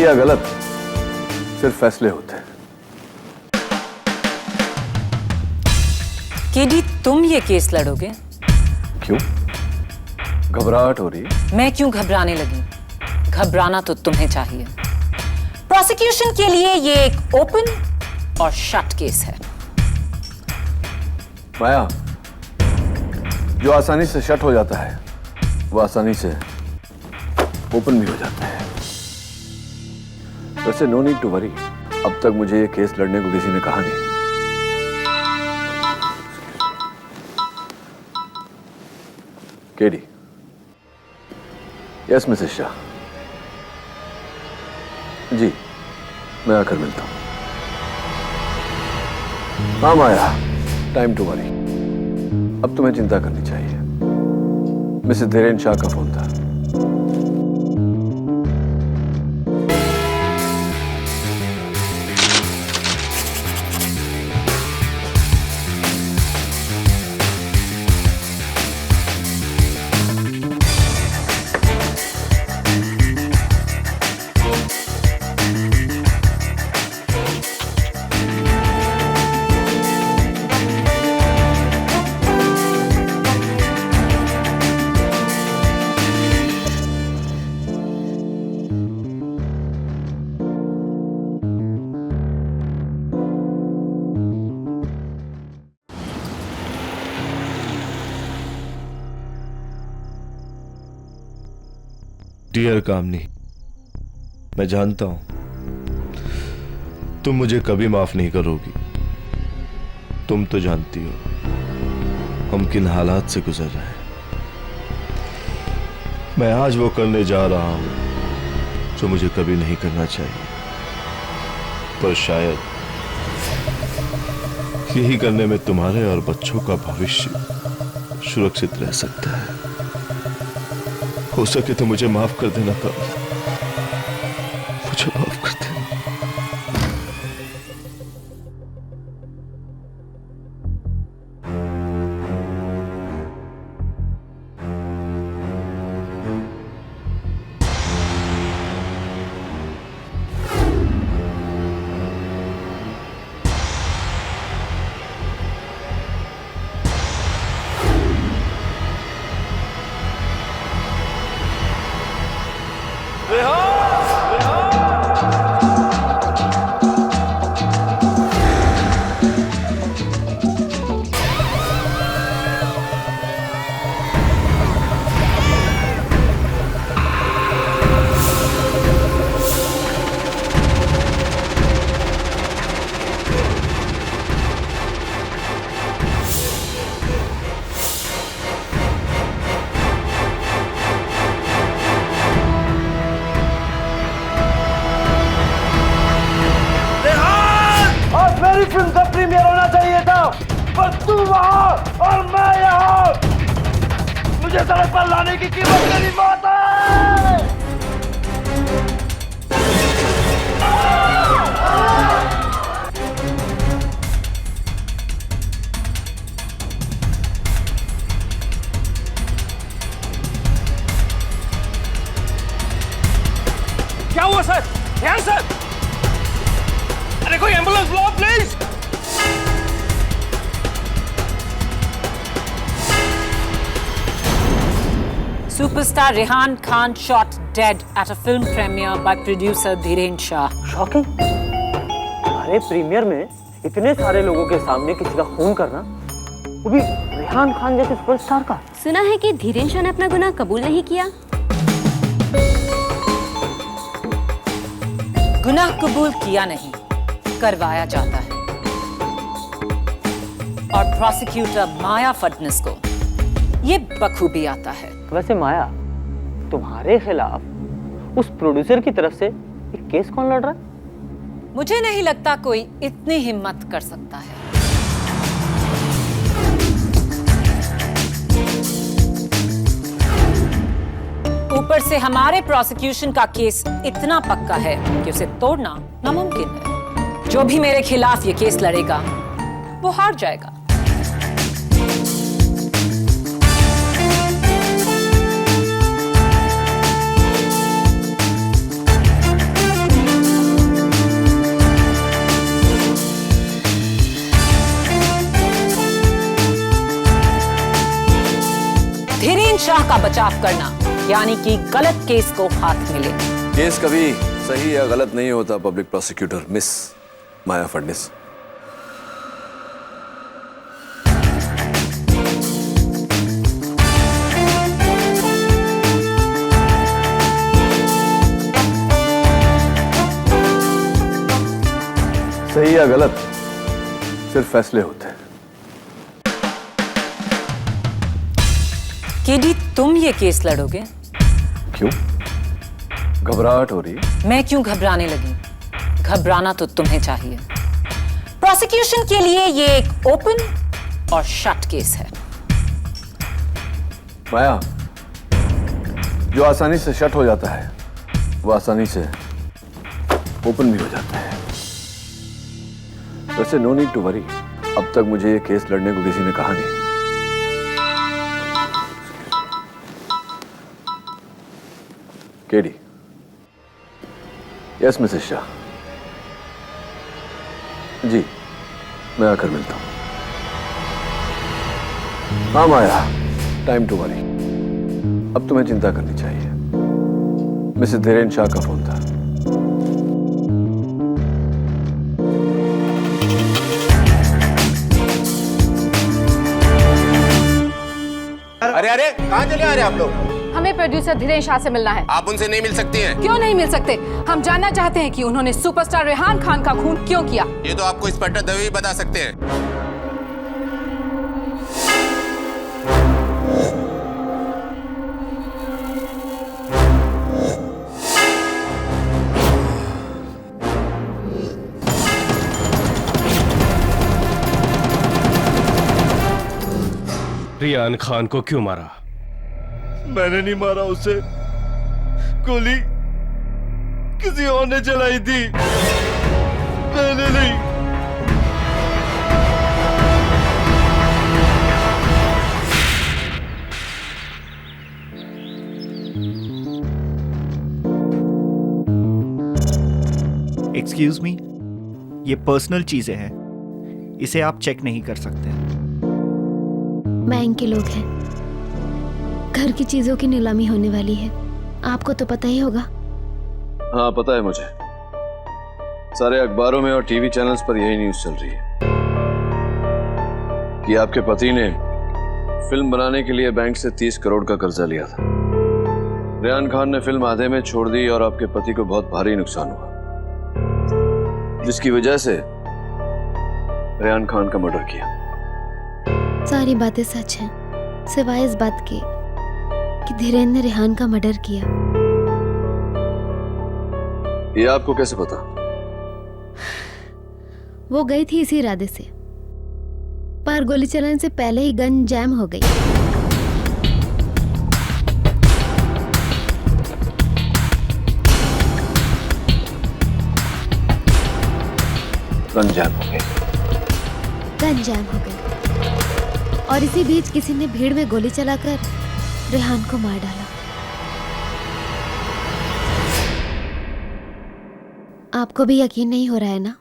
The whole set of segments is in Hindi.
सही या गलत सिर्फ फैसले होते हैं। केडी, तुम ये केस लड़ोगे? क्यों? घबराहट हो रही है? मैं क्यों घबराने लगी? घबराना तो तुम्हें चाहिए। प्रोसिक्यूशन के लिए ये एक ओपन और शट केस है। माया, जो आसानी से शट हो जाता है वो आसानी से ओपन भी हो जाता है। वैसे नो नीड टू वरी, अब तक मुझे ये केस लड़ने को किसी ने कहा नहीं। केडी। Yes Mrs Shah. जी, मैं आकर मिलता हूं। हाँ माया, टाइम टू वरी। अब तुम्हें चिंता करनी चाहिए। मिसेस धीरेन शाह का फोन था। डियर कामनी, मैं जानता हूं तुम मुझे कभी माफ नहीं करोगी। तुम तो जानती हो हम किन हालात से गुजर रहे हैं। मैं आज वो करने जा रहा हूं जो मुझे कभी नहीं करना चाहिए, पर शायद यही करने में तुम्हारे और बच्चों का भविष्य सुरक्षित रह सकता है। हो सके तो मुझे माफ कर देना कामनी, मुझे माफ कर देना। फिल्म का प्रीमियर होना चाहिए था, पर तू वहां और मैं यहाँ। मुझे सड़क पर लाने की कीमत मेरी मौत है। क्या हुआ सर? ध्यान सर, अरे कोई एम्बुलेंस बुलाओ please. Superstar Rehan Khan shot dead at a film premiere by producer Dhiren Shah. Shocking. अरे प्रीमियर में इतने सारे लोगों के सामने किसी का खून करना, वो भी रेहान खान जैसे सुपरस्टार का। सुना है कि धीरेन शाह ने अपना गुनाह कबूल नहीं किया। गुनाह कबूल किया नहीं, करवाया जाता है। और प्रोसिक्यूटर माया फडनिस को ये बखूबी आता है। वैसे माया, तुम्हारे खिलाफ उस प्रोड्यूसर की तरफ से एक केस कौन लड़ रहा है? मुझे नहीं लगता कोई इतनी हिम्मत कर सकता है। ऊपर से हमारे प्रोसिक्यूशन का केस इतना पक्का है कि उसे तोड़ना नामुमकिन है। जो भी मेरे खिलाफ ये केस लड़ेगा वो हार जाएगा। धीरेन्द्र शाह का बचाव करना यानी कि गलत केस को हाथ मिले। केस कभी सही या गलत नहीं होता पब्लिक प्रोसिक्यूटर मिस माया फडणीस। सही या गलत सिर्फ फैसले होते हैं। केडी, तुम ये केस लड़ोगे? क्यों? घबराहट हो रही है? मैं क्यों घबराने लगी? घबराना तो तुम्हें चाहिए। प्रोसिक्यूशन के लिए ये एक ओपन और शट केस है। माया, जो आसानी से शट हो जाता है वो आसानी से ओपन भी हो जाता है। वैसे नो नीड टू वरी, अब तक मुझे ये केस लड़ने को किसी ने कहा नहीं। केडी। Yes Mrs Shah. जी, मैं आकर मिलता हूं। हाँ माया, टाइम टू वरी। अब तुम्हें चिंता करनी चाहिए। मिसेस धीरेन्द्र शाह का फोन था। अरे अरे, कहाँ चले आ रहे हैं आप लोग? हमें प्रोड्यूसर धीरेन्द्र शाह से मिलना है। आप उनसे नहीं मिल सकती हैं। क्यों नहीं मिल सकते? हम जानना चाहते हैं कि उन्होंने सुपरस्टार रेहान खान का खून क्यों किया। ये तो आपको इंस्पेक्टर दवे ही बता सकते हैं। रेहान खान को क्यों मारा? मैंने नहीं मारा उसे, गोली किसी और ने चलाई थी, मैंने नहीं। एक्सक्यूज मी, ये पर्सनल चीजें हैं, इसे आप चेक नहीं कर सकते। बैंक के लोग हैं, घर की चीजों की नीलामी होने वाली है, आपको तो पता ही होगा। हाँ पता है मुझे, सारे अखबारों में और टीवी चैनल्स पर यही न्यूज़ चल रही है कि आपके पति ने फिल्म बनाने के लिए बैंक से 30 करोड़ का कर्जा लिया था। रेहान खान ने फिल्म आधे में छोड़ दी और आपके पति को बहुत भारी नुकसान हुआ, जिसकी वजह से रेहान खान का मर्डर किया। सारी बातें सच हैं, सिवाय इस बात के कि धीरेन्द्र ने रेहान का मर्डर किया। ये आपको कैसे पता? वो गई थी इसी इरादे से, पर गोली चलाने से पहले ही गन जैम हो गई। गन जैम हो गई। गन जैम हो गई और इसी बीच किसी ने भीड़ में गोली चलाकर रेहान को मार डाला। आपको भी यकीन नहीं हो रहा है ना?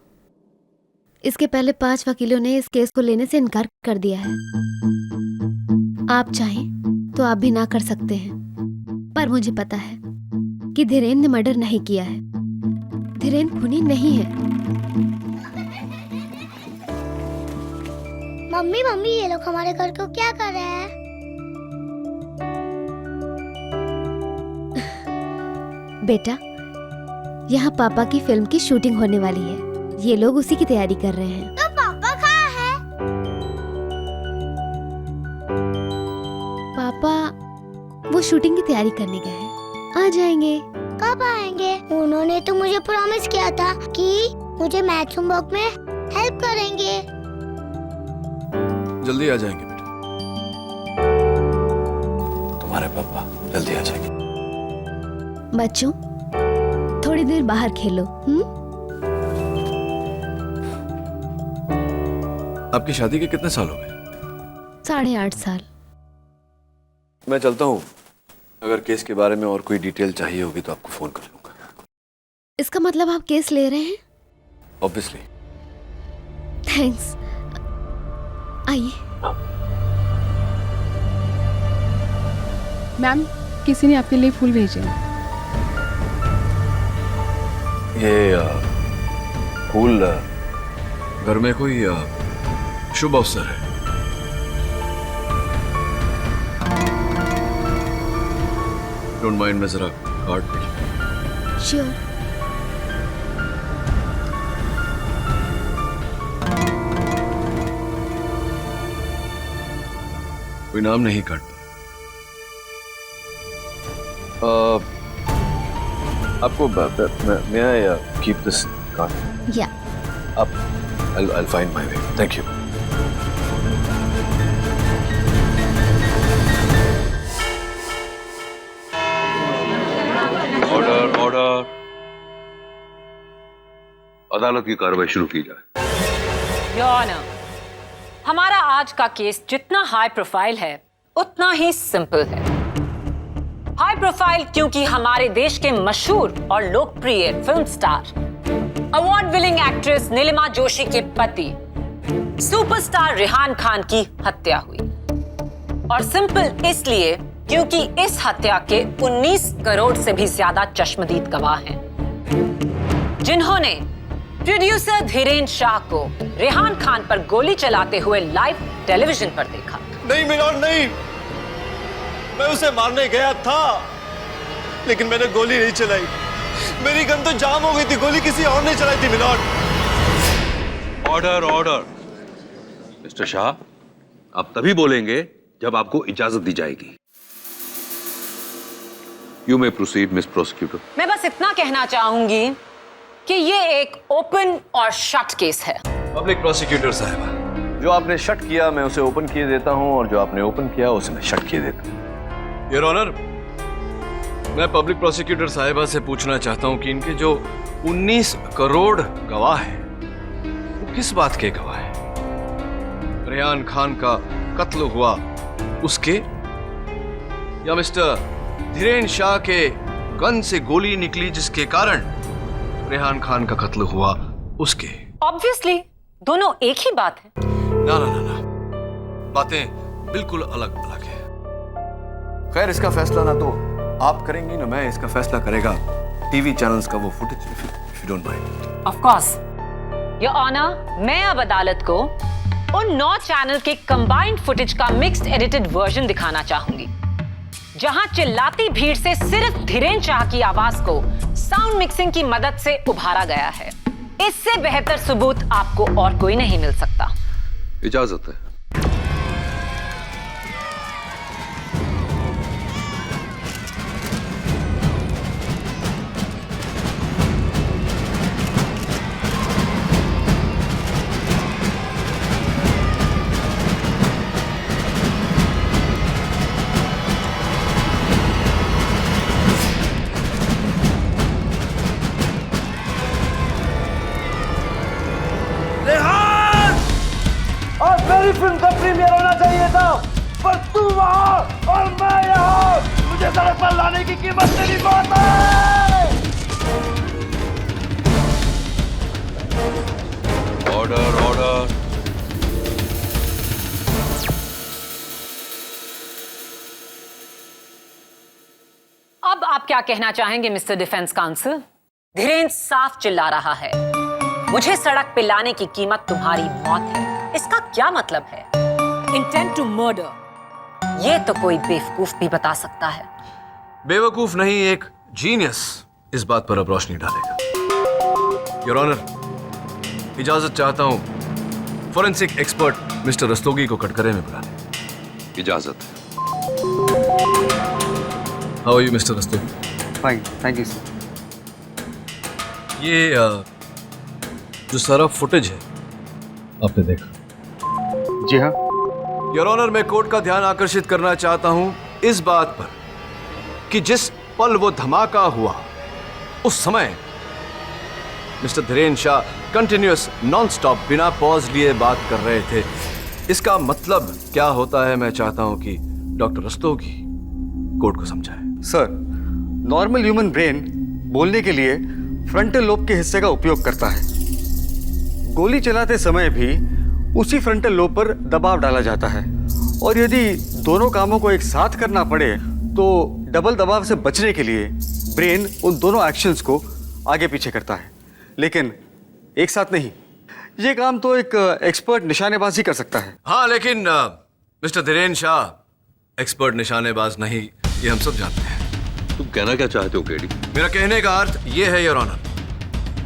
इसके पहले 5 वकीलों ने इस केस को लेने से इनकार कर दिया है। आप चाहें तो आप भी ना कर सकते हैं, पर मुझे पता है कि धीरेन्द्र ने मर्डर नहीं किया है। धीरेन्द्र खूनी नहीं है। मम्मी मम्मी, ये लोग हमारे घर को क्या कर रहे हैं? बेटा, यहाँ पापा की फिल्म की शूटिंग होने वाली है, ये लोग उसी की तैयारी कर रहे हैं। तो पापा कहाँ हैं? पापा वो शूटिंग की तैयारी करने गए हैं, आ जाएंगे। कब आएंगे? उन्होंने तो मुझे प्रॉमिस किया था कि मुझे मैथ्स होमवर्क में हेल्प करेंगे। जल्दी आ जाएंगे बेटा, तुम्हारे पापा जल्दी आ जाएंगे। बच्चों, थोड़ी देर बाहर खेलो। आपकी शादी के कितने साल हो गए? 8.5 साल। मैं चलता हूँ, अगर केस के बारे में और कोई डिटेल चाहिए होगी तो आपको फोन कर लूंगा। इसका मतलब आप केस ले रहे हैं? ऑब्वियसली। थैंक्स। आइए। मैम, किसी ने आपके लिए फूल भेजे हैं। ये फूल घर में कोई शुभ अवसर है। डोंट माइंड, मैं जरा कार्ड पे श्योर। कोई नाम नहीं काटता। आपको मैं कीप दिस कार्ड। या आप I'll find my way. Thank you. Order. अदालत की कार्रवाई शुरू की जाए। योर ऑनर, हमारा आज का केस जितना हाई प्रोफाइल है उतना ही सिंपल है। हाई प्रोफाइल क्योंकि हमारे देश के मशहूर और लोकप्रिय film star, award winning actress Nilima Joshi के पति सुपरस्टार रेहान खान की हत्या हुई। और सिंपल इसलिए क्योंकि इस हत्या के 19 करोड़ से भी ज्यादा चश्मदीद गवाह हैं, जिन्होंने प्रोड्यूसर धीरेन शाह को रेहान खान पर गोली चलाते हुए लाइव टेलीविजन पर देखा। नहीं मिलोन, नहीं, मैं उसे मारने गया था, लेकिन मैंने गोली नहीं चलाई। मेरी गन तो जाम हो गई थी, गोली किसी और ने चलाई थी मिलोन। ऑर्डर। मिस्टर शाह, आप तभी बोलेंगे जब आपको इजाजत दी जाएगी। You may proceed miss prosecutor. मैं बस इतना कहना चाहूंगी कि ये एक ओपन और शट केस है। पब्लिक प्रोसिक्यूटर साहब, जो आपने शट किया मैं उसे ओपन किए देता हूं, और जो आपने ओपन किया उसे मैं शट किए देता हूं। योर ऑनर, मैं पब्लिक प्रोसिक्यूटर साहिबा से पूछना चाहता हूं कि इनके जो 19 करोड़ गवाह हैं वो किस बात के गवाह हैं? रेहान खान का कत्ल हुआ उसके, या मिस्टर धीरेन शाह के गन से गोली निकली जिसके कारण रेहान खान का कत्ल हुआ उसके? ऑब्वियसली दोनों एक ही बात है। ना ना ना ना, बातें बिल्कुल अलग अलग है। खैर, इसका फैसला ना तो आप करेंगी ना मैं, इसका फैसला करेगा टीवी चैनल्स का वो footage, if you don't mind. Of course your honour, मैं अब अदालत को उन 9 चैनल के कंबाइंड फुटेज का मिक्स्ड एडिटेड वर्जन दिखाना चाहूंगी, जहां चिल्लाती भीड़ से सिर्फ धीरेन शाह की आवाज को साउंड मिक्सिंग की मदद से उभारा गया है। इससे बेहतर सबूत आपको और कोई नहीं मिल सकता। इजाजत है। मेरी फिल्म का प्रीमियर होना चाहिए था, पर तू वहां और मैं यहाँ। मुझे सड़क पर लाने की कीमत तेरी मौत है। ऑर्डर। अब आप क्या कहना चाहेंगे मिस्टर डिफेंस काउंसिल? धीरेन साफ चिल्ला रहा है, मुझे सड़क पे लाने की कीमत तुम्हारी मौत है। इसका क्या मतलब है? Intent to murder. ये तो कोई बेवकूफ भी बता सकता है। बेवकूफ नहीं, एक जीनियस इस बात पर अब रोशनी डालेगा। योर ऑनर, इजाजत चाहता हूं फोरेंसिक एक्सपर्ट मिस्टर रस्तोगी को कटघरे में बुलाने। इजाजत। How are you mister Rastogi? Fine, thank you sir. ये जो सारा फुटेज है आपने देखा? जी हाँ। योर ऑनर, मैं कोर्ट का ध्यान आकर्षित करना चाहता हूं इस बात पर कि जिस पल वो धमाका हुआ उस समय mister Dhiren Shah continuous non stop बिना पॉज लिए बात कर रहे थे। इसका मतलब क्या होता है मैं चाहता हूं कि डॉक्टर रस्तोगी कोर्ट को समझाए। सर, नॉर्मल ह्यूमन ब्रेन बोलने के लिए फ्रंटल लोब के हिस्से का उपयोग करता है। गोली चलाते समय भी उसी फ्रंटल लोब पर दबाव डाला जाता है, और यदि दोनों कामों को एक साथ करना पड़े तो डबल दबाव से बचने के लिए ब्रेन उन दोनों एक्शंस को आगे पीछे करता है, लेकिन एक साथ नहीं। ये काम तो एक एक्सपर्ट निशानेबाज ही कर सकता है। हाँ, लेकिन मिस्टर धीरेन शाह एक्सपर्ट निशानेबाज नहीं, ये हम सब जानते हैं। तुम कहना क्या चाहते हो केडी? मेरा कहने का अर्थ ये है योर ऑनर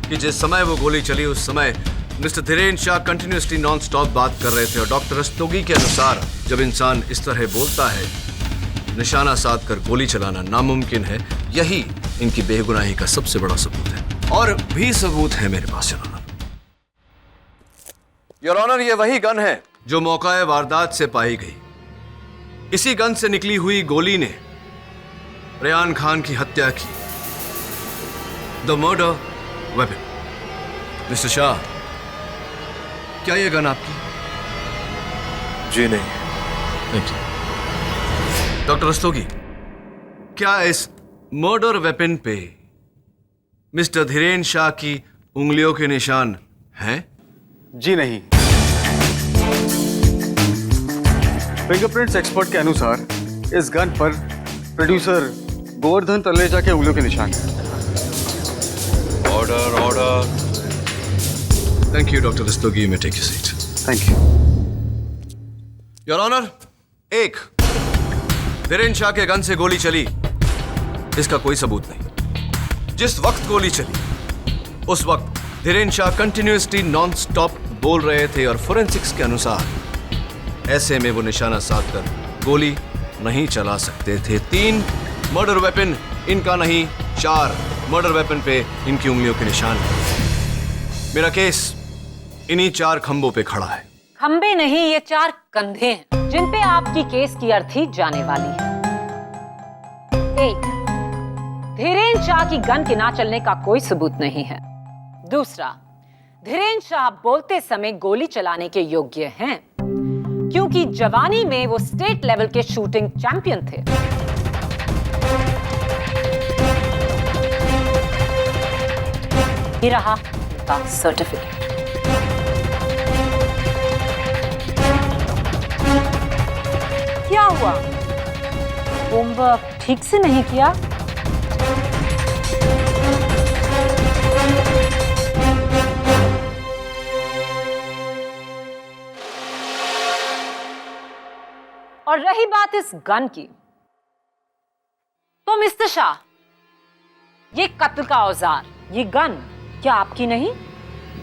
कि जिस समय वो गोली चली उस समय mister Dhiren Shah continuously non stop बात कर रहे थे, और डॉक्टर रस्तोगी के अनुसार जब इंसान इस तरह बोलता है, निशाना साध कर गोली चलाना नामुमकिन है। यही इनकी बेगुनाही का सबसे बड़ा सबूत है, और भी सबूत है मेरे पास योर ऑनर। योर ऑनर, ये वही गन है जो मौका वारदात से पाई गई। इसी गन से निकली हुई गोली ने रेहान खान की हत्या की। The murder weapon. Mister Shah, क्या यह गन आपकी? जी नहीं। Thank you. डॉक्टर रस्तोगी, क्या इस मर्डर वेपन पे मिस्टर धीरेन शाह की उंगलियों के निशान हैं? जी नहीं। फिंगरप्रिंट्स एक्सपर्ट के अनुसार इस गन पर प्रोड्यूसर गोवर्धन तलरेजा के उंगलियों के निशान हैं। Order order. Thank you doctor Rastogi, you may take your seat. Thank you your honour. एक, धीरेन शाह के गन से गोली चली, इसका कोई सबूत नहीं। जिस वक्त गोली चली उस वक्त Dhiren Shah continuously non stop बोल रहे थे, और फोरेंसिक्स के अनुसार ऐसे में वो निशाना साध कर गोली नहीं चला सकते थे। 3, मर्डर वेपन इनका नहीं। 4, मर्डर वेपन पे इनकी उंगलियों के निशान हैं। मेरा केस इन्हीं 4 खंभों पे खड़ा है। खंबे नहीं, ये 4 कंधे हैं जिन पे आपकी केस की अर्थी जाने वाली है। 1, धीरेन शाह की गन के ना चलने का कोई सबूत नहीं है। दूसरा, धीरेन शाह बोलते समय गोली चलाने के योग्य हैं, क्योंकि जवानी में वो स्टेट लेवल के शूटिंग चैंपियन थे। ये रहा उनका सर्टिफिकेट। क्या हुआ? होमवर्क ठीक से नहीं किया? और रही बात इस गन की, तो मिस्टर शाह, ये कत्ल का औजार, ये गन क्या आपकी नहीं?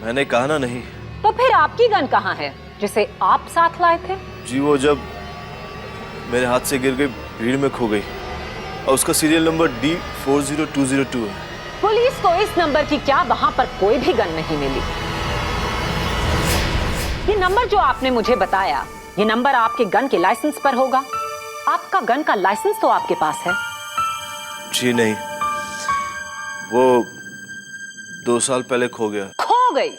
मैंने कहा ना नहीं। तो फिर आपकी गन कहाँ है जिसे आप साथ लाए थे? जी वो जब मेरे हाथ से गिर गई, भीड़ में खो गई, और उसका सीरियल नंबर D40202 है। पुलिस को इस नंबर की क्या वहां पर कोई भी गन नहीं मिली। ये नंबर जो आपने मुझे बताया, ये नंबर आपके गन के लाइसेंस पर होगा। आपका गन का लाइसेंस तो आपके पास है। जी नहीं, वो 2 साल पहले खो गया। खो गई?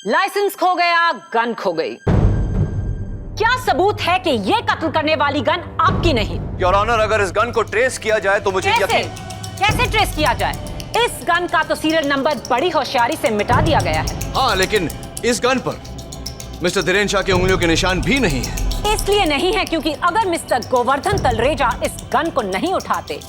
लाइसेंस खो गया, गन खो गई। क्या सबूत है कि ये कत्ल करने वाली गन आपकी नहीं? योर ऑनर, अगर इस गन को ट्रेस किया जाए तो मुझे यकीन। कैसे ट्रेस किया जाए? इस गन का तो सीरियल नंबर बड़ी होशियारी से मिटा दिया गया है। हाँ, लेकिन इस गन पर मिस्टर धीरेन शाह की उंगलियों के निशान भी नहीं है। इसलिए नहीं है क्योंकि अगर मिस्टर गोवर्धन तलरेजा इस गन को नहीं उठाते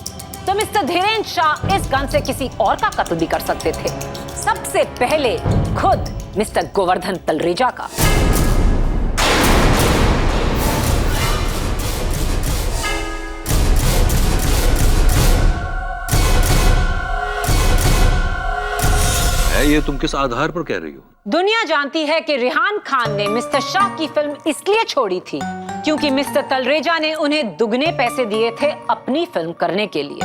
तो मिस्टर धीरेन शाह इस गन से किसी और का कत्ल भी कर सकते थे। सबसे पहले खुद मिस्टर गोवर्धन तलरेजा का। ये तुम किस आधार पर कह रही हो? दुनिया जानती है कि रेहान खान ने मिस्टर शाह की फिल्म इसलिए छोड़ी थी क्योंकि मिस्टर तलरेजा ने उन्हें दुगने पैसे दिए थे अपनी फिल्म करने के लिए।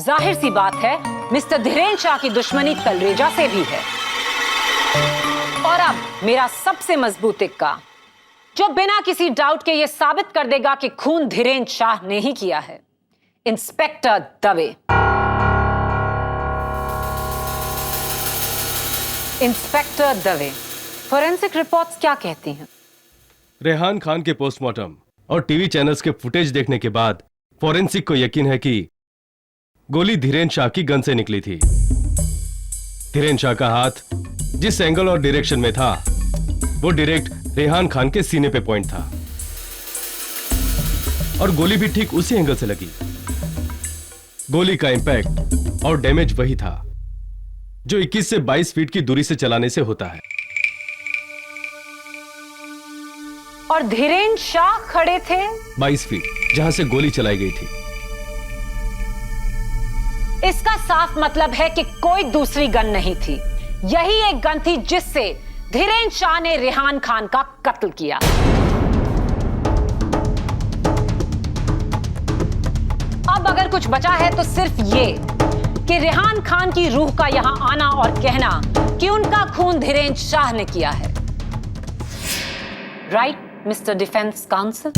जाहिर सी बात है, मिस्टर धीरेन शाह की दुश्मनी तलरेजा से भी है। और अब मेरा सबसे मजबूत इक्का, जो बिना किसी डाउट के यह साबित कर देगा कि खून धीरेन शाह ने ही किया है। Inspector Dave. Inspector Dave, forensic reports क्या कहती हैं? रेहान खान के पोस्टमार्टम और टीवी चैनल्स के फुटेज देखने के बाद फोरेंसिक को यकीन है कि गोली धीरेन शाह की गन से निकली थी। धीरेन शाह का हाथ जिस एंगल और डायरेक्शन में था वो डायरेक्ट रेहान खान के सीने पे पॉइंट था। और गोली भी ठीक उसी एंगल से लगी। गोली का इंपैक्ट और डैमेज वही था जो 21 से 22 फीट की दूरी से चलाने से होता है। और धीरेन्द्र शाह खड़े थे 22 फीट जहां से गोली चलाई गई थी। इसका साफ मतलब है कि कोई दूसरी गन नहीं थी, यही एक गन थी जिससे धीरेन्द्र शाह ने रेहान खान का कत्ल किया। अब अगर कुछ बचा है तो सिर्फ ये कि रेहान खान की रूह का यहां आना और कहना कि उनका खून धीरेन्द्र शाह ने किया है। Right mister defence council?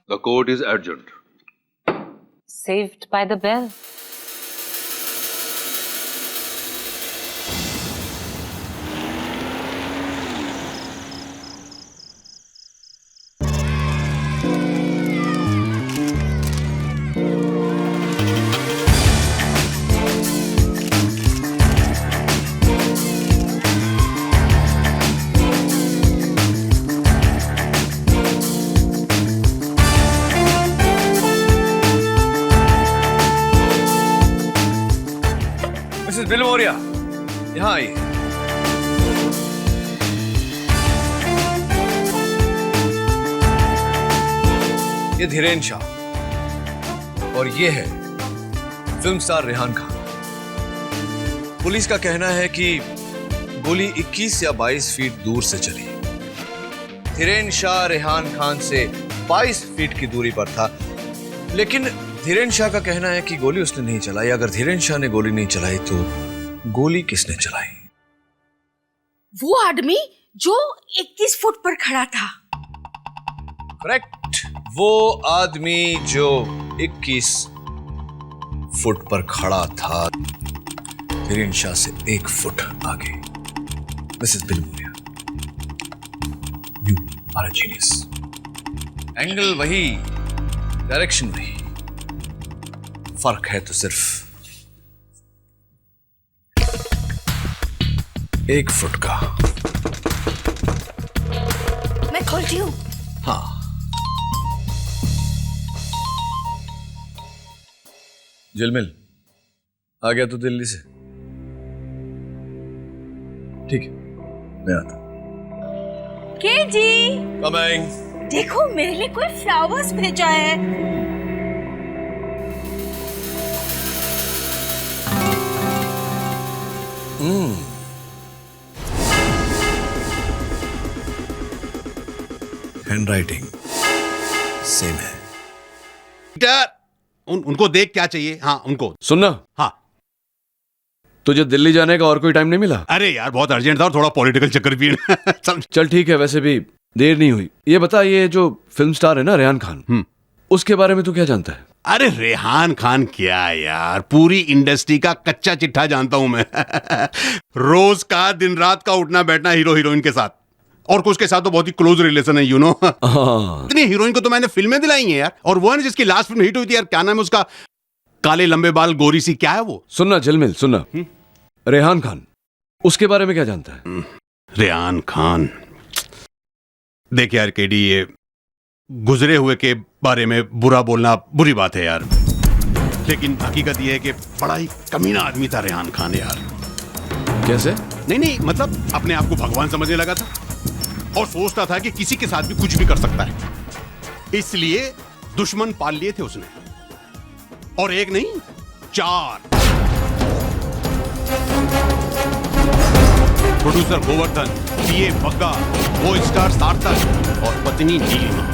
The court is adjourned. Saved by the bell. Mrs Bilimoria, यहाँ आइए। ये धीरेन्द्र शाह और ये है film star Rehan Khan. Police का कहना है कि गोली 21 या 22 फीट दूर से चली। धीरेन्द्र शाह रेहान खान से 22 फीट की दूरी पर था, लेकिन धीरेन्द्र शाह का कहना है कि गोली उसने नहीं चलाई। अगर धीरेन्द्र शाह ने गोली नहीं चलाई तो गोली किसने चलाई? वो आदमी जो 21 फुट पर खड़ा था। करेक्ट, वो आदमी जो 21 फुट पर खड़ा था, धीरेन्द्र शाह से 1 फुट आगे। Mrs Bilimoria, you are a genius. Angle वही, डायरेक्शन वही, फर्क है तो सिर्फ 1 फुट का। मैं खोलती हूँ। हाँ, जिलमिल आ गया तो दिल्ली से? ठीक है, मैं आता हूं। के जी कमिंग। देखो मेरे लिए कोई फ्लावर्स भेजा है। हैंडराइटिंग सेम है। उनको देख क्या चाहिए? हाँ उनको सुनना। हाँ, तुझे दिल्ली जाने का और कोई टाइम नहीं मिला? अरे यार बहुत अर्जेंट था और थोड़ा पॉलिटिकल चक्कर भी है। चल ठीक है, वैसे भी देर नहीं हुई। ये बता, ये जो फिल्म स्टार है ना रेहान खान, उसके बारे में तू क्या जानता है? अरे रेहान खान क्या यार, पूरी इंडस्ट्री का कच्चा चिट्ठा जानता हूं मैं। रोज का दिन रात का उठना बैठना हीरो हीरोइन के साथ, और उसके साथ तो बहुत ही क्लोज रिलेशन है, यू नो। इतनी हीरोइन को तो मैंने फिल्में दिलाई हैं यार। और वो है ना जिसकी लास्ट फिल्म हिट हुई थी यार, क्या नाम है उसका, काले लंबे बाल गोरी सी, क्या है वो? सुनना जलमिल, सुनना। रेहान खान, उसके बारे में क्या जानता है? रेहान खान, देख यार केडी, ये गुजरे हुए के बारे में बुरा बोलना बुरी बात है यार, लेकिन हकीकत ये है कि बड़ा ही कमीना आदमी था रेहान खान यार। कैसे? नहीं, मतलब अपने आप को भगवान समझने लगा था और सोचता था कि किसी के साथ भी कुछ भी कर सकता है, इसलिए दुश्मन पाल लिए थे उसने, और एक नहीं 4। प्रोड्यूसर गोवर्धन, पीए बग्गा, वो स्टार सार्थक और पत्नी नीलिमा।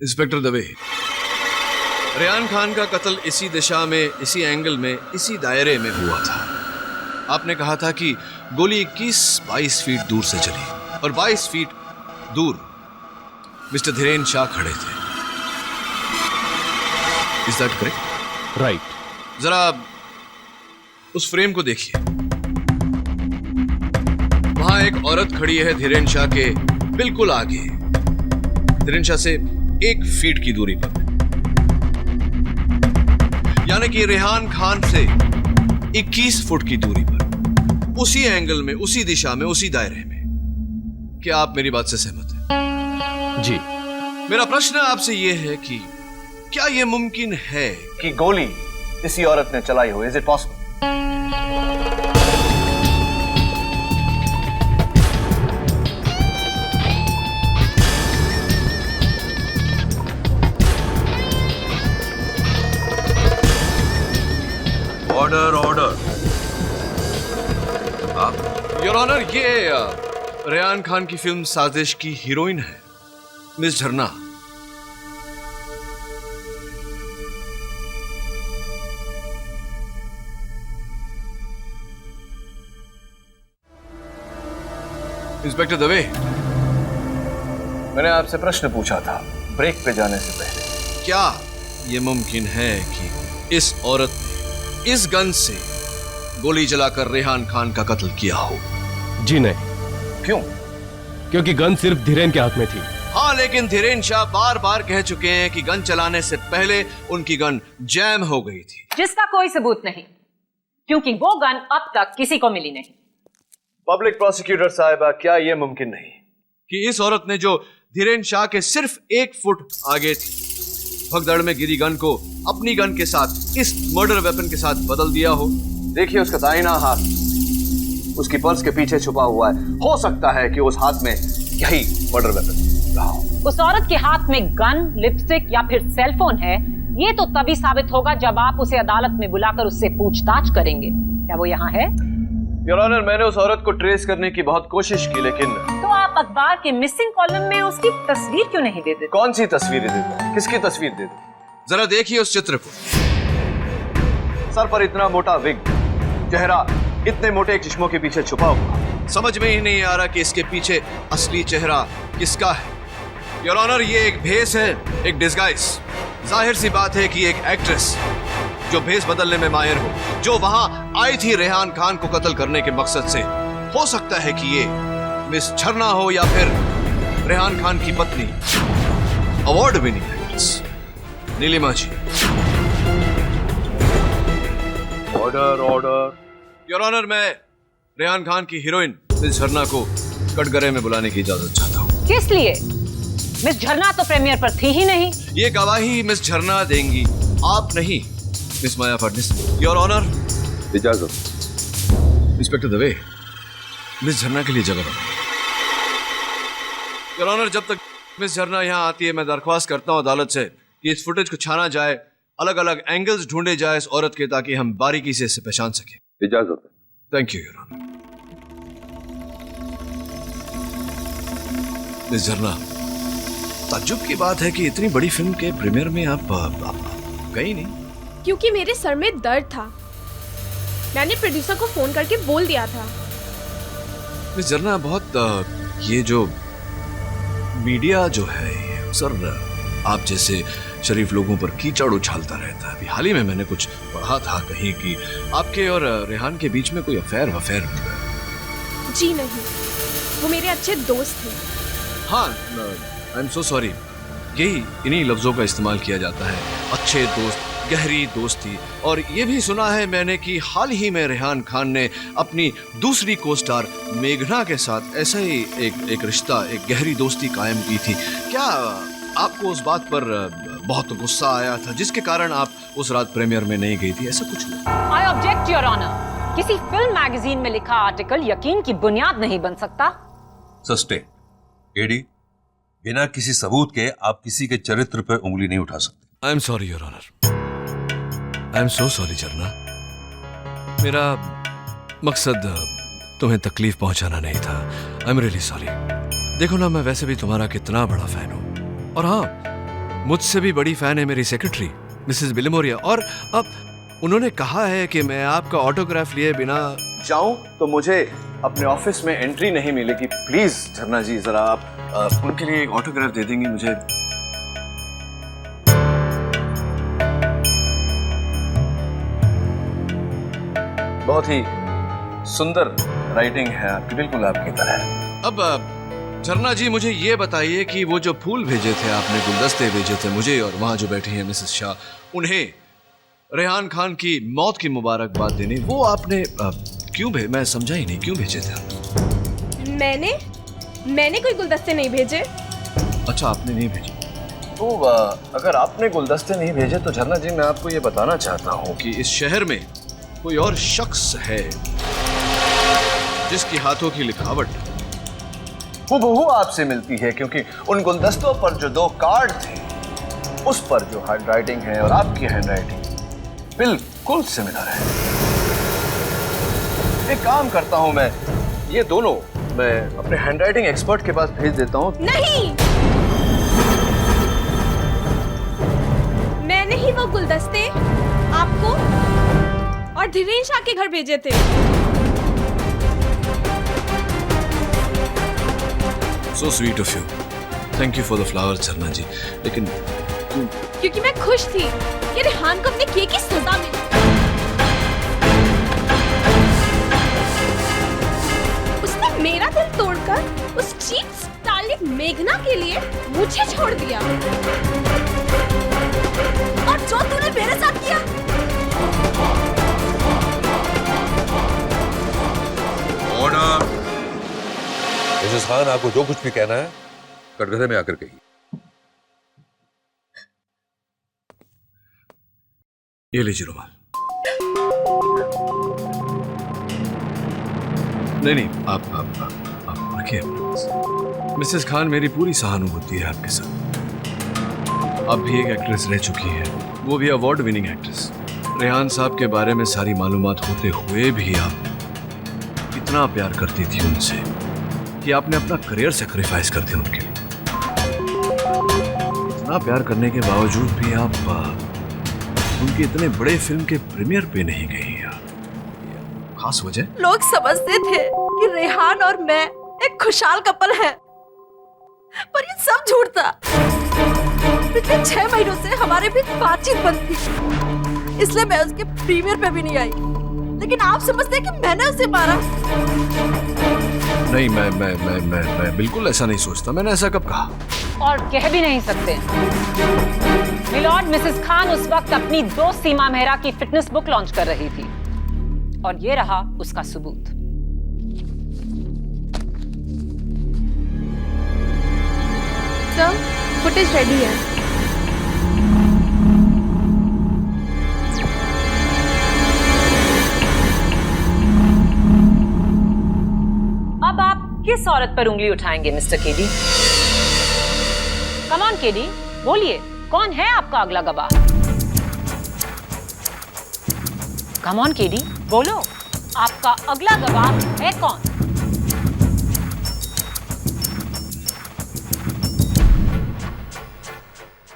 इंस्पेक्टर दवे, रेहान खान का कत्ल इसी दिशा में, इसी एंगल में, इसी दायरे में हुआ था। आपने कहा था कि गोली 21-22 फीट दूर से चली और 22 फीट दूर मिस्टर धीरेन्द्र शाह खड़े थे। Is that correct? राइट। जरा उस फ्रेम को देखिए। वहां एक औरत खड़ी है धीरेन शाह के बिल्कुल आगे, धीरेन शाह से 1 फीट की दूरी पर, यानी कि रेहान खान से 21 फुट की दूरी पर, उसी एंगल में, उसी दिशा में, उसी दायरे में। क्या आप मेरी बात से सहमत हैं? जी। मेरा प्रश्न आपसे यह है कि क्या यह मुमकिन है कि गोली इसी औरत ने चलाई हो? Is it possible? Order order. Your honour, ये रेहान खान की फिल्म साजिश की हीरोइन है मिस झरना। इंस्पेक्टर दवे, मैंने आपसे प्रश्न पूछा था ब्रेक पे जाने से पहले, क्या यह मुमकिन है कि इस औरत ने इस गन से गोली चलाकर रेहान खान का कत्ल किया हो? जी नहीं। क्यों? क्योंकि गन सिर्फ धीरेन के हाथ में थी। हाँ, लेकिन धीरेन शाह बार बार कह चुके हैं कि गन चलाने से पहले उनकी गन जैम हो गई थी, जिसका कोई सबूत नहीं, क्योंकि वो गन अब तक किसी को मिली नहीं। पब्लिक प्रोसिक्यूटर साहिबा, क्या यह मुमकिन नहीं कि इस औरत ने जो धीरेन शाह के सिर्फ 1 फुट आगे थी, भगदड़ में गिरी गन को अपनी गन के साथ, इस मर्डर वेपन के साथ बदल दिया हो? देखिए, उसका दाहिना हाथ उसकी पर्स के पीछे छुपा हुआ है। हो सकता है कि उस हाथ में यही मर्डर वेपन रहा हो। उस औरत के हाथ में गन, लिपस्टिक या फिर सेलफोन है, ये तो तभी साबित होगा जब आप उसे अदालत में बुलाकर उससे पूछताछ करेंगे। क्या वो यहाँ है? योर ऑनर, मैंने उस औरत को ट्रेस करने की बहुत कोशिश की, लेकिन तो आप अखबार के मिसिंग कॉलम में उसकी तस्वीर क्यों नहीं देते? कौन सी तस्वीरें देते? किसकी तस्वीर दे दो? जरा देखिए उस चित्र को। सर पर इतना मोटा विग, चेहरा इतने मोटे चश्मों के पीछे छुपा हुआ, समझ में ही नहीं आ रहा कि इसके पीछे असली चेहरा किसका है। योर ऑनर, ये एक भेस है, एक डिस्गाइज। जाहिर सी बात है कि एक एक्ट्रेस जो भेस बदलने में माहिर हो, जो वहां आई थी रेहान खान को कत्ल करने के मकसद से, हो सकता है कि ये मिस झरना हो या फिर रेहान खान की पत्नी, award winning actress Nilima ji. Order order. Your honour, मैं रेहान खान की हीरोइन मिस झरना को कटघरे में बुलाने की इजाजत चाहता हूँ। किस लिए? मिस झरना तो प्रीमियर पर थी ही नहीं। ये गवाही मिस झरना देंगी, आप नहीं, miss Maya Phadnis. Your honour, इजाजत। इंस्पेक्टर दवे, मिस झरना के लिए जगह बनाइए। योर ऑनर, जब तक मिस झरना यहाँ आती है, मैं दरख्वास्त करता हूँ अदालत से कि इस फुटेज को छाना जाए, अलग अलग एंगल्स ढूंढे जाए इस औरत के, ताकि हम बारीकी से इसे पहचान सकें। इजाजत। Thank you your honour. Miss Jharna, ताज्जुब की बात है कि इतनी बड़ी फिल्म के प्रीमियर में आप गई नहीं। क्योंकि मेरे सर में दर्द था, मैंने प्रोड्यूसर को फोन करके बोल दिया था। मिस झरना, बहुत ये जो मीडिया जो है सर, आप जैसे शरीफ लोगों पर कीचड़ उछालता रहता है। अभी हाल ही में मैंने कुछ पढ़ा था कहीं कि आपके और रेहान के बीच में कोई अफेयर जी नहीं, वो मेरे अच्छे दोस्त थे। हाँ, आई एम सो सॉरी, यही इन्हीं लफ्जों का इस्तेमाल किया जाता है, अच्छे दोस्त, गहरी दोस्ती। और ये भी सुना है मैंने कि हाल ही में रेहान खान ने अपनी दूसरी को स्टार मेघना के साथ ऐसा ही एक रिश्ता, एक गहरी दोस्ती कायम की थी। क्या आपको उस बात पर बहुत गुस्सा आया था जिसके कारण आप उस रात प्रीमियर में नहीं गई थी? ऐसा कुछ हुआ? I object your honour. किसी फिल्म मैगजीन में लिखा आर्टिकल यकीन की बुनियाद नहीं बन सकता। सस्टेन। एडी, बिना किसी सबूत के आप किसी के चरित्र पर उंगली नहीं उठा सकते। I am sorry your honour, I am so sorry Jharna. मेरा मकसद तुम्हें तकलीफ पहुंचाना नहीं था। I am really sorry. देखो ना, मैं वैसे भी तुम्हारा कितना बड़ा फैन हूं, और हाँ, मुझसे भी बड़ी फैन है मेरी सेक्रेटरी मिसेस बिलिमोरिया, और अब उन्होंने कहा है कि मैं आपका ऑटोग्राफ लिए बिना जाऊं तो मुझे अपने ऑफिस में एंट्री नहीं मिलेगी। प्लीज झरना जी, जरा आप उनके लिए एक ऑटोग्राफ दे देंगी मुझे? बहुत ही सुंदर राइटिंग है आपकी, बिल्कुल आपकी तरह। अब झरना जी मुझे ये बताइए कि वो जो फूल भेजे थे आपने, गुलदस्ते भेजे थे मुझे और वहां जो बैठी हैं मिसेस शाह, उन्हें रेहान खान की मौत की मुबारकबाद देने, वो आपने क्यों मैं समझा ही नहीं, क्यों भेजे थे आप? मैंने कोई गुलदस्ते नहीं भेजे। अच्छा, आपने नहीं भेजे। तो अगर आपने गुलदस्ते नहीं भेजे तो झरना जी मैं आपको ये बताना चाहता हूँ कि इस शहर में कोई और शख्स है जिसकी हाथों की लिखावट हूबहू आपसे मिलती है, क्योंकि उन गुलदस्तों पर जो 2 कार्ड थे उस पर जो हैंडराइटिंग है और आपकी हैंडराइटिंग बिल्कुल सिमिलर है। एक काम करता हूं मैं, ये दोनों मैं अपने हैंडराइटिंग एक्सपर्ट के पास भेज देता हूं। नहीं, मैंने ही वो गुलदस्ते आपको और धीरेन शाह के घर भेजे थे। So sweet of you. Thank you for the flowers, झरना जी। लेकिन क्योंकि मैं खुश थी कि रेहान को अपने किए की सजा मिली। उसने मेरा दिल तोड़कर उस चीप स्टारलिट मेघना के लिए मुझे छोड़ दिया। और जो तूने मेरे साथ किया, मिसेस खान, आपको जो कुछ भी कहना है कटघरे में आकर कहिए। ये लीजिए रुमाल। नहीं, आप रखिए। मिसेस खान, मेरी पूरी सहानुभूति है आपके साथ। आप भी एक एक्ट्रेस रह चुकी हैं, वो भी अवार्ड विनिंग एक्ट्रेस। रेहान साहब के बारे में सारी मालूमात होते हुए भी आप इतना प्यार करती थी उनसे कि आपने अपना करियर सैक्रिफाइस कर दिया उनके लिए। इतना प्यार करने के बावजूद भी आप उनके इतने बड़े फिल्म के प्रीमियर पे नहीं गई यार। खास वजह? लोग समझते थे कि रेहान और मैं एक खुशहाल कपल है, पर ये सब झूठ था। पिछले 6 महीनों से हमारे बीच बातचीत बंद थी, इसलिए मैं उसके प्रीमियर पे भी नहीं आई। लेकिन आप समझते हैं कि मैंने उसे मारा? नहीं, मैं बिल्कुल ऐसा नहीं सोचता। मैंने ऐसा कब कहा? और कह भी नहीं सकते। मिलॉर्ड, मिसेस खान उस वक्त अपनी दोस्त सीमा मेहरा की फिटनेस बुक लॉन्च कर रही थी और ये रहा उसका सबूत। सर, फुटेज रेडी है। अब आप किस औरत पर उंगली उठाएंगे mister KD? Come on KD, बोलिए, कौन है आपका अगला गवाह? कम ऑन केडी, बोलो, आपका अगला गवाह है कौन?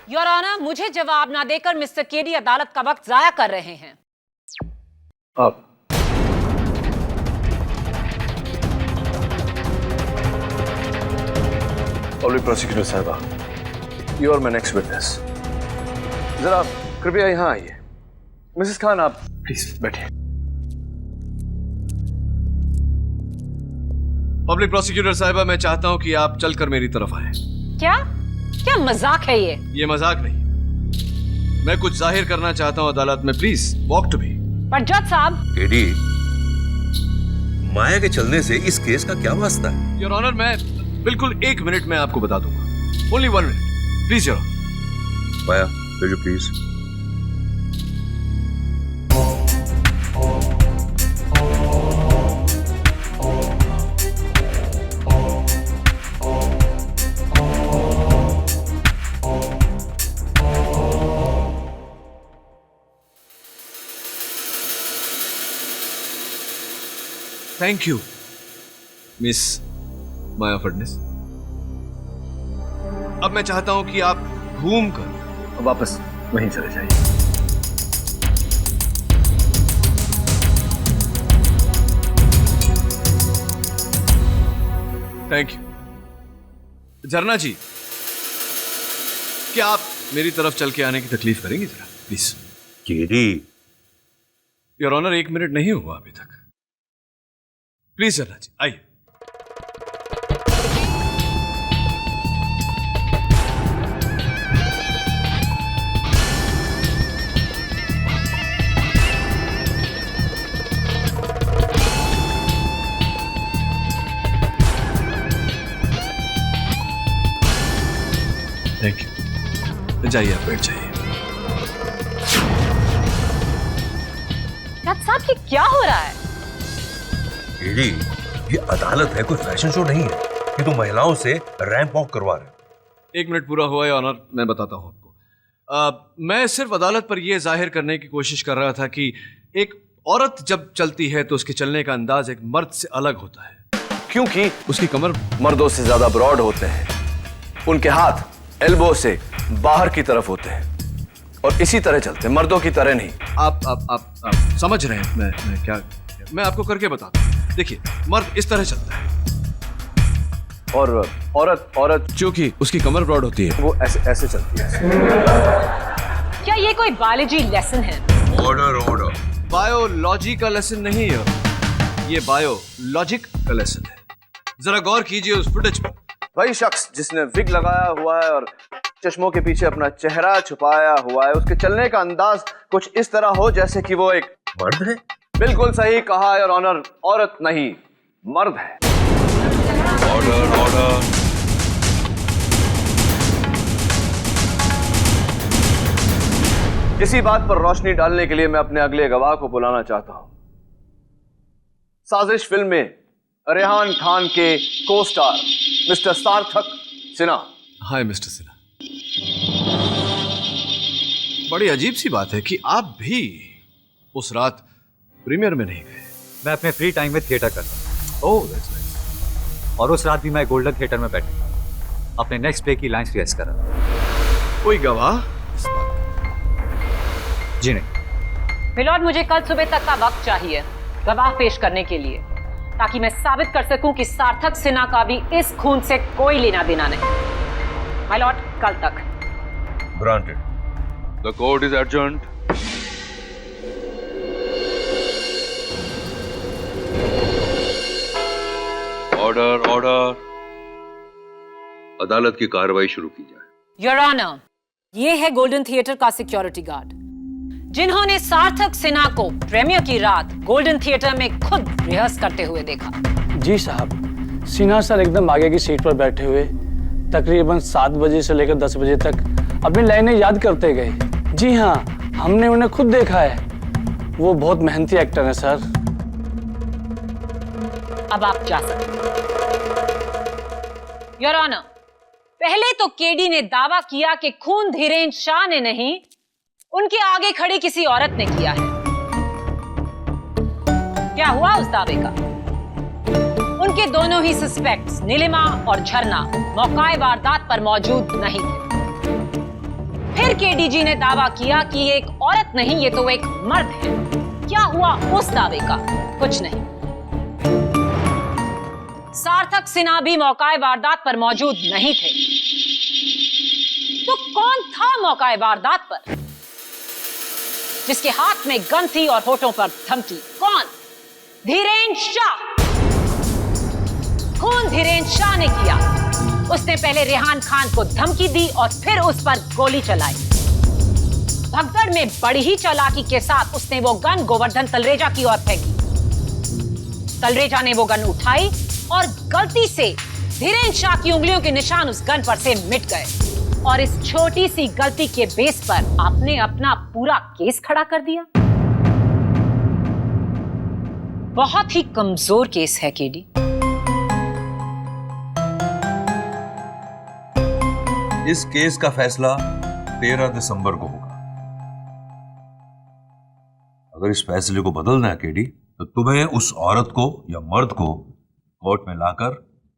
योर ऑनर, मुझे जवाब ना देकर मिस्टर केडी अदालत का वक्त जाया कर रहे हैं। आप पब्लिक प्रोसिक्यूटर साहबा, you are my next witness. जरा कृपया यहां आइए। मिसेस खान, आप प्लीज बैठिए। पब्लिक प्रोसिक्यूटर साहबा, मैं चाहता हूं कि आप चलकर मेरी तरफ आए। क्या मजाक है ये? ये मजाक नहीं, मैं कुछ जाहिर करना चाहता हूं अदालत में। Please walk to me. पर जज साहब, केडी, माया के चलने से इस केस का क्या वास्ता है? योर ऑनर, मैं बिल्कुल 1 मिनट में आपको बता दूंगा। Only 1 minute please your honour. Maya, will you please? Thank you miss Maya Fadnis. अब मैं चाहता हूं कि आप घूमकर वापस वहीं चले जाइए। Thank you. झरना जी, क्या आप मेरी तरफ चल के आने की तकलीफ करेंगे जरा please? KD, your honour, 1 minute नहीं हुआ अभी तक। प्लीज चलना जी, आइए। Thank you. जाइए, आप बैठ जाइए। जज साहब, ये क्या हो रहा है? एडी, ये अदालत है, कोई फैशन शो नहीं है। ये तो महिलाओं से रैंप वॉक करवा रहे। 1 मिनट पूरा हुआ है ऑनर, मैं बताता हूं आपको। मैं सिर्फ अदालत पर यह जाहिर करने की कोशिश कर रहा था कि एक औरत जब चलती है तो उसके चलने का अंदाज एक मर्द से अलग होता है, क्योंकि उसकी कमर मर्दों से ज्यादा ब्रॉड होते हैं, उनके हाथ एल्बो से बाहर की तरफ होते हैं और इसी तरह चलते हैं, मर्दों की तरह नहीं। आप समझ रहे हैं मैं क्या? मैं आपको करके बताता हूं। देखिए, मर्द इस तरह चलता है और औरत क्योंकि उसकी कमर ब्रॉड होती है वो ऐसे चलती है। क्या ये कोई बायोलॉजी लेसन है? ऑर्डर। बायोलॉजी का लेसन नहीं है, ये बायोलॉजिक का लेसन है। जरा गौर कीजिए उस फुटेज पर। वही शख्स जिसने विग लगाया हुआ है और चश्मों के पीछे अपना चेहरा छुपाया हुआ है, उसके चलने का अंदाज कुछ इस तरह हो जैसे कि वो एक मर्द है। बिल्कुल सही कहा योर ऑनर, औरत नहीं मर्द है। ऑर्डर। इसी बात पर रोशनी डालने के लिए मैं अपने अगले गवाह को बुलाना चाहता हूं। साजिश फिल्म में रेहान खान के को स्टार मिस्टर सार्थक सिन्हा। हाय मिस्टर सिन्हा। बड़ी अजीब सी बात है कि आप भी उस रात प्रीमियर में नहीं गए। मैं अपने फ्री टाइम में थिएटर करता हूँ। ओह, दैट्स नाइस। और उस रात भी मैं गोल्डन थिएटर में बैठा अपने नेक्स्ट प्ले की लाइंस रिहर्स कर रहा था। कोई गवाह? जी नहीं। मिलॉर्ड, मुझे कल सुबह तक का वक्त चाहिए गवाह पेश करने के लिए, ताकि मैं साबित कर सकूं कि सार्थक सिन्हा का भी इस खून से कोई लेना देना नहीं। माय लॉर्ड, कल तक। Granted. The court is adjourned. Order. अदालत की कार्रवाई शुरू की जाए। योर ऑनर, ये है गोल्डन थिएटर का सिक्योरिटी गार्ड, जिन्होंने सार्थक सिन्हा को प्रीमियर की रात गोल्डन थिएटर में खुद रिहर्स करते हुए देखा। जी साहब, सिन्हा सर एकदम आगे की सीट पर बैठे हुए तकरीबन 7 बजे से लेकर 10 बजे तक अपनी लाइनें याद करते गए। जी हाँ, हमने उन्हें खुद देखा है। वो बहुत मेहनती एक्टर है सर। अब आप जा सकते हैं। योर ऑनर, पहले तो केडी ने दावा किया कि खून धीरेन शाह ने नहीं, उनके आगे खड़ी किसी औरत ने किया है। क्या हुआ उस दावे का? उनके दोनों ही सस्पेक्ट्स नीलिमा और झरना मौकाए वारदात पर मौजूद नहीं थे। फिर केडीजी ने दावा किया कि ये एक औरत नहीं, ये तो एक मर्द है। क्या हुआ उस दावे का? कुछ नहीं। सार्थक सिन्हा भी मौकाए वारदात पर मौजूद नहीं थे। तो कौन था मौकाए वारदात पर, जिसके हाथ में गन थी और होठों पर धमकी? कौन? धीरेन शाह। खून धीरेन शाह ने किया। उसने पहले रेहान खान को धमकी दी और फिर उस पर गोली चलाई। भगदड़ में बड़ी ही चालाकी के साथ उसने वो गन गोवर्धन तलरेजा की ओर फेंकी। तलरेजा ने वो गन उठाई और गलती से धीरेन शाह की उंगलियों के निशान उस गन पर से मिट गए। और इस छोटी सी गलती के बेस पर आपने अपना पूरा केस खड़ा कर दिया। बहुत ही कमजोर केस है केडी। इस केस का फैसला 13 दिसंबर को होगा। अगर इस फैसले को बदलना है केडी, तो तुम्हें उस औरत को या मर्द को कोर्ट में लाकर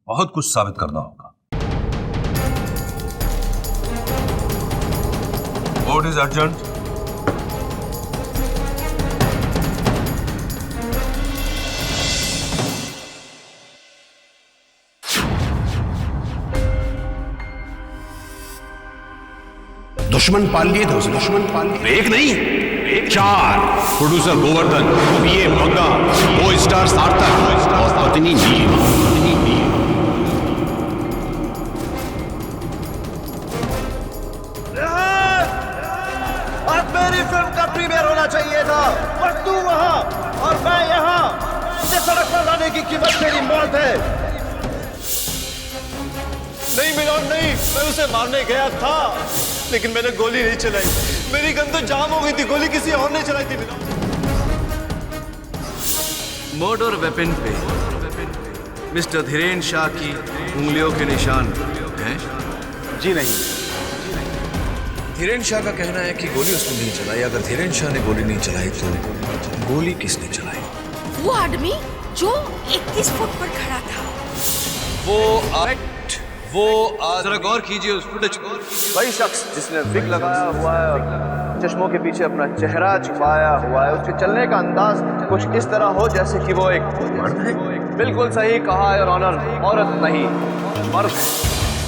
बहुत कुछ साबित करना होगा। Court is urgent. दुश्मन पाल लिए थे उसने। दुश्मन पाल लिए, एक नहीं ग्रेड 4, प्रोड्यूसर गोवर्धन, बीए मंगा, को स्टार सार्थक और पत्नी नीलिमा। आज मेरी फिल्म का प्रीमियर होना चाहिए था, पर तू वहां और मैं यहाँ। मुझे सड़क पर लाने की कीमत मेरी मौत है। नहीं मिलोन नहीं, मैं उसे मारने गया था, लेकिन मैंने गोली नहीं चलाई। मेरी गन तो जाम हो गई थी, गोली किसी और ने चलाई थी। मर्डर वेपन पे मिस्टर धीरेन शाह की उंगलियों के निशान हैं? जी नहीं। धीरेन शाह का कहना है कि गोली उसने नहीं चलाई। अगर धीरेन शाह ने गोली नहीं चलाई तो गोली किसने चलाई? वो आदमी जो 21 फुट पर खड़ा था। वो जरा गौर कीजिए उस फुटेज को। वही शख्स जिसने विग लगाया हुआ है और चश्मों के पीछे अपना चेहरा छुपाया हुआ है, उसके चलने का अंदाज कुछ इस तरह हो जैसे कि वो एक मर्द है। बिल्कुल सही कहा योर ऑनर, औरत नहीं मर्द है।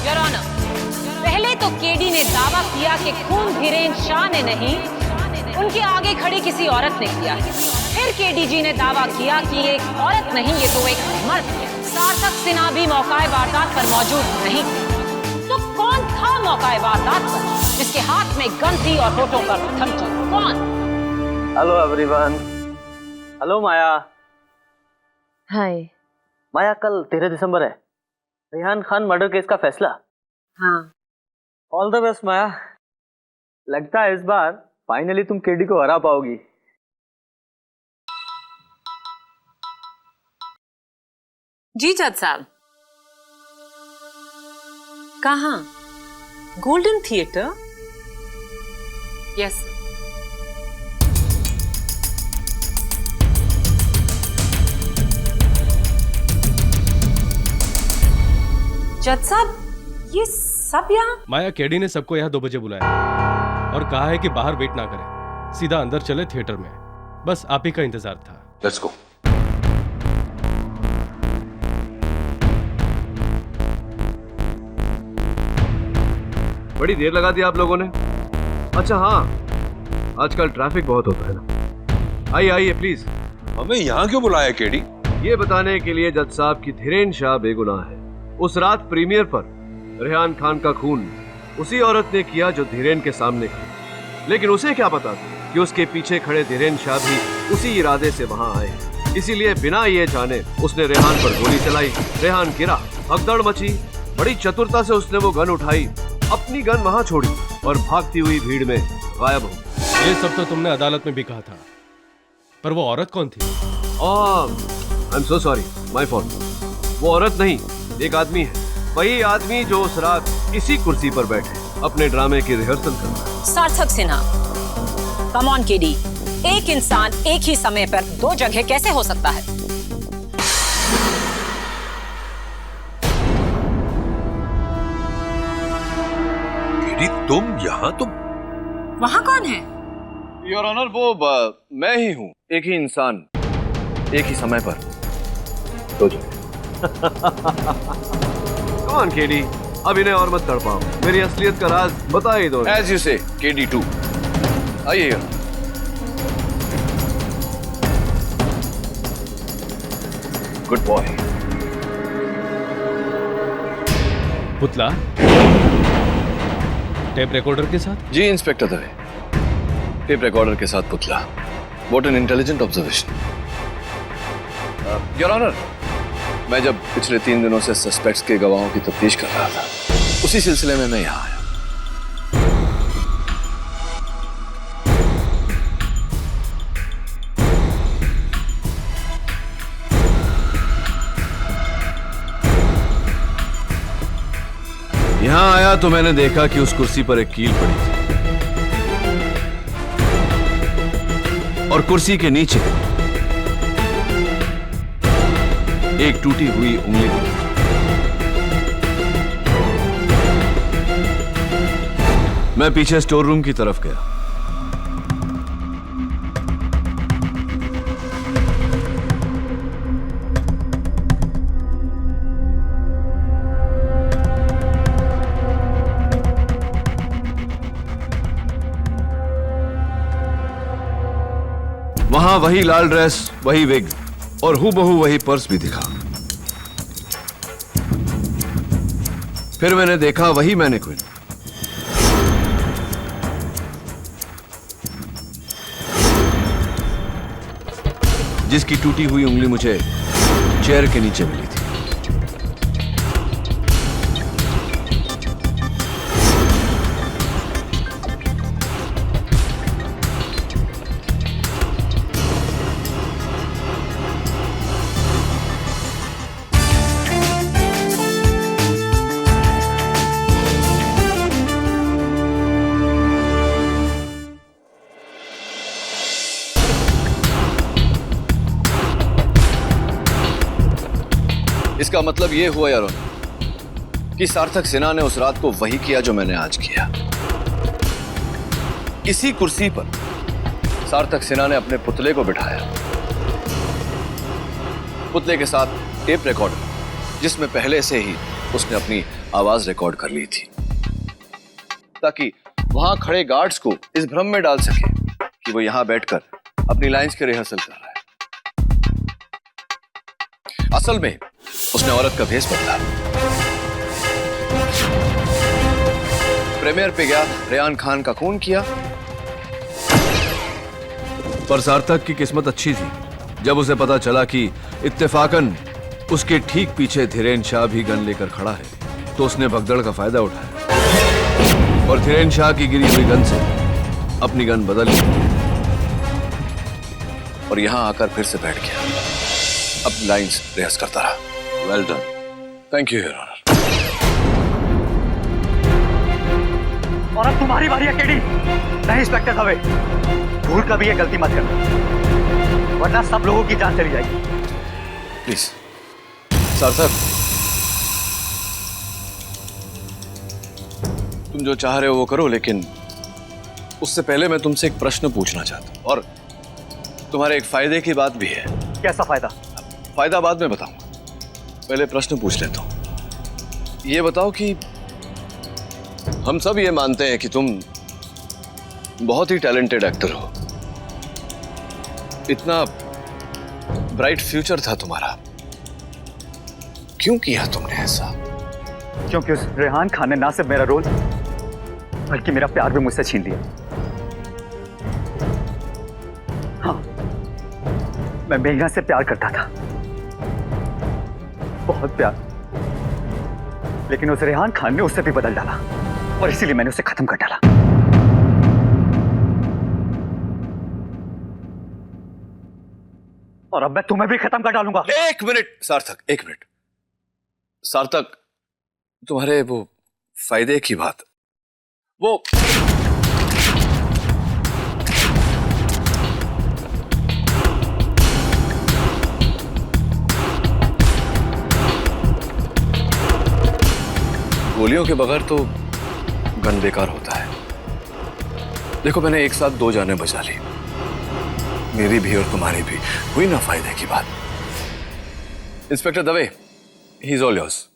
योर ऑनर, पहले तो केडी ने दावा किया कि खून धीरेन शाह ने नहीं, उनके आगे खड़ी किसी औरत ने किया। फिर केडीजी ने दावा किया कि ये एक औरत नहीं, ये तो एक मर्द है। सार्थक सिन्हा भी मौकाए वारदात पर मौजूद नहीं थे। तो कौन था मौकाए वारदात पर, जिसके हाथ में गन थी और होठों पर थमकी? कौन? Hello everyone. हेलो माया। हाय। माया, कल 13 दिसंबर है, रेहान खान मर्डर केस का फैसला। हाँ। ऑल द बेस्ट माया। लगता है इस बार फाइनली तुम केडी को हरा पाओगी। जी जज साहब। कहाँ? Golden theatre? यस। जज साहब, ये सब यहाँ? माया, केडी ने सबको यहाँ 2 बजे बुलाया और कहा है कि बाहर वेट ना करें, सीधा अंदर चले थिएटर में। बस आप ही का इंतजार था। Let's go. बड़ी देर लगा दी आप लोगों ने। अच्छा हाँ, आजकल ट्रैफिक बहुत होता है ना। आइए आइए प्लीज। हमें यहाँ क्यों बुलाया केडी? ये बताने के लिए जज साहब की धीरेन शाह बेगुनाह है। उस रात प्रीमियर पर रेहान खान का खून उसी औरत ने किया जो धीरेन के सामने थी, लेकिन उसे क्या पता था कि उसके पीछे खड़े धीरेन शाह भी उसी इरादे से वहां आए। इसीलिए बिना ये जाने उसने रेहान पर गोली चलाई। रेहान गिरा, भगदड़ मची। बड़ी चतुरता से उसने वो गन उठाई, अपनी गन वहां छोड़ी और भागती हुई भीड़ में गायब हो। ये सब तो तुमने अदालत में भी कहा था, पर वो औरत कौन थी? आई am so sorry, my fault. वो औरत नहीं, एक आदमी है। वही आदमी जो उस रात इसी कुर्सी पर बैठे अपने ड्रामे की रिहर्सल कर रहा है। सार्थक सिन्हा, कम ऑन केडी, एक इंसान एक ही समय पर 2 जगह कैसे हो सकता है? केडी, तुम यहाँ? तुम वहाँ कौन है? योर ऑनर, वो मैं ही हूँ। एक ही इंसान एक ही समय पर 2 जगह। कौन केडी, अब इन्हें और मत तड़पाओ। मेरी असलियत का राज बता ही दो। As you say, KD 2। आइए। Good boy. पुतला टेप रिकॉर्डर के साथ? जी इंस्पेक्टर दवे, टेप रिकॉर्डर के साथ पुतला। What an intelligent observation. Your honour, मैं जब पिछले 3 दिनों से सस्पेक्ट्स के गवाहों की तफ्तीश कर रहा था, उसी सिलसिले में मैं यहाँ आया। यहाँ आया तो मैंने देखा कि उस कुर्सी पर एक कील पड़ी थी और कुर्सी के नीचे एक टूटी हुई उंगली थी। मैं पीछे स्टोर रूम की तरफ गया। वहां वही लाल ड्रेस, वही विग और हूबहू वही पर्स भी दिखा। फिर मैंने देखा वही मैनिक्विन। जिसकी टूटी हुई उंगली मुझे चेयर के नीचे मिली थी। इसका मतलब यह हुआ यार कि सार्थक सिन्हा ने उस रात को वही किया जो मैंने आज किया। इसी कुर्सी पर सार्थक सिन्हा ने अपने पुतले को बिठाया, पुतले के साथ टेप रिकॉर्डर जिसमें पहले से ही उसने अपनी आवाज रिकॉर्ड कर ली थी, ताकि वहां खड़े गार्ड्स को इस भ्रम में डाल सके कि वो यहां बैठकर अपनी लाइंस की रिहर्सल कर रहा है। असल में उसने औरत का भेष बदला, प्रीमियर पे गया, रेहान खान का खून किया। पर सार्थक की किस्मत अच्छी थी, जब उसे पता चला कि इत्तेफाकन उसके ठीक पीछे धीरेन शाह भी गन लेकर खड़ा है, तो उसने भगदड़ का फायदा उठाया और धीरेन शाह की गिरी हुई गन से अपनी गन बदल ली और यहां आकर फिर से बैठ गया, अपनी लाइंस रिहर्स करता रहा। Well done, thank you your honour. और अब तुम्हारी बारी है केडी। नहीं इंस्पेक्टर दवे, भूल कभी ये गलती मत करना, वरना सब लोगों की जान चली जाएगी। प्लीज सार्थक, तुम जो चाह रहे हो वो करो, लेकिन उससे पहले मैं तुमसे एक प्रश्न पूछना चाहता हूं, और तुम्हारे एक फायदे की बात भी है। कैसा फायदा? फायदा बाद में बताऊंगा, पहले प्रश्न पूछ लेता हूं। ये बताओ कि हम सब ये मानते हैं कि तुम बहुत ही टैलेंटेड एक्टर हो, इतना ब्राइट फ्यूचर था तुम्हारा, क्यों किया तुमने ऐसा? क्योंकि उस रेहान खान ने ना सिर्फ मेरा रोल बल्कि मेरा प्यार भी मुझसे छीन लिया। हाँ, मैं मेघना से प्यार करता था, बहुत प्यार, लेकिन उस रेहान खान ने उससे भी बदल डाला और इसीलिए मैंने उसे खत्म कर डाला। और अब मैं तुम्हें भी खत्म कर डालूंगा। एक मिनट सार्थक, एक मिनट सार्थक, तुम्हारे वो फायदे की बात, वो गोलियों के बगैर तो गन बेकार होता है। देखो, मैंने एक साथ 2 जानें बचा ली, मेरी भी और तुम्हारी भी, हुई ना फायदे की बात। Inspector Dave, he is all yours.